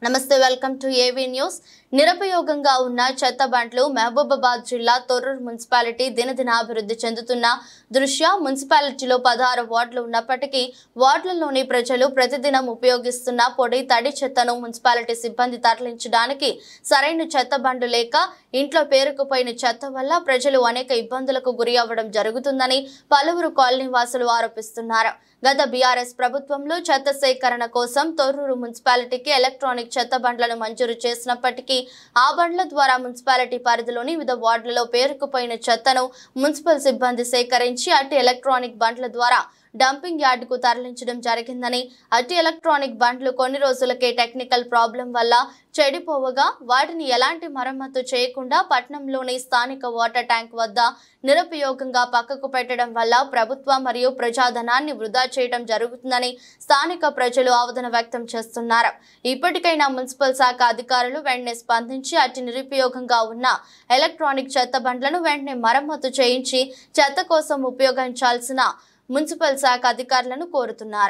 నమస్తే welcome to AV news. నిరుపయోగంగా ఉన్న చెత్త బండ్లు మహబూబాబాద్ జిల్లా తొర్రూరు మున్సిపాలిటీ దినదిన అభివృద్ధి చెందుతున్న దృష్ట్యా మున్సిపాలిటీలో 16 వార్డులు ఉన్నప్పటికీ వార్డులలోని ప్రజలు ప్రతిదినం ఉపయోగిస్తున్న పొడి తడి చెత్తను మున్సిపాలిటీ సిబ్బంది తరలించడానికి సరైన చెత్త బండ్లు లేక ఇంట్లో పేరుకుపోయిన చెత్త వల్ల ప్రజలు అనేక ఇబ్బందులకు గురి అవ్వడం జరుగుతుందని పలువురు కాలనీ వాసులు ఆరోపిస్తున్నారు. గత బీఆర్ఎస్ ప్రభుత్వంలో చెత్త సేకరణ కోసం తొర్రూరు మున్సిపాలిటీకి ఎలక్ట్రానిక్ చెత్త బండ్లను మంజూరు చేసినప్పటికీ ఆ బండ్ల ద్వారా మున్సిపాలిటీ పరిధిలోని వివిధ వార్డులలో పేరుకుపోయిన చెత్తను మున్సిపల్ సిబ్బంది సేకరించి అట్టి ఎలక్ట్రానిక్ బండ్ల ద్వారా డంపింగ్ యార్డుకు తరలించడం జరిగిందని, అట్టి ఎలక్ట్రానిక్ బండ్లు కొన్ని రోజులకే టెక్నికల్ ప్రాబ్లం వల్ల చెడిపోవగా వాటిని ఎలాంటి మరమ్మతు చేయకుండా పట్టణంలోని స్థానిక వాటర్ ట్యాంక్ వద్ద నిరుపయోగంగా పక్కకు పెట్టడం వల్ల ప్రభుత్వం మరియు ప్రజాధనాన్ని వృధా చేయడం జరుగుతుందని స్థానిక ప్రజలు ఆవేదన వ్యక్తం చేస్తున్నారు. ఇప్పటికైనా మున్సిపల్ శాఖ అధికారులు వెంటనే స్పందించి అట్టి నిరుపయోగంగా ఉన్న ఎలక్ట్రానిక్ చెత్త బండ్లను వెంటనే మరమ్మతు చేయించి చెత్త కోసం ఉపయోగించాల్సిన మున్సిపల్ శాఖ అధికారులను కోరుతున్నారు.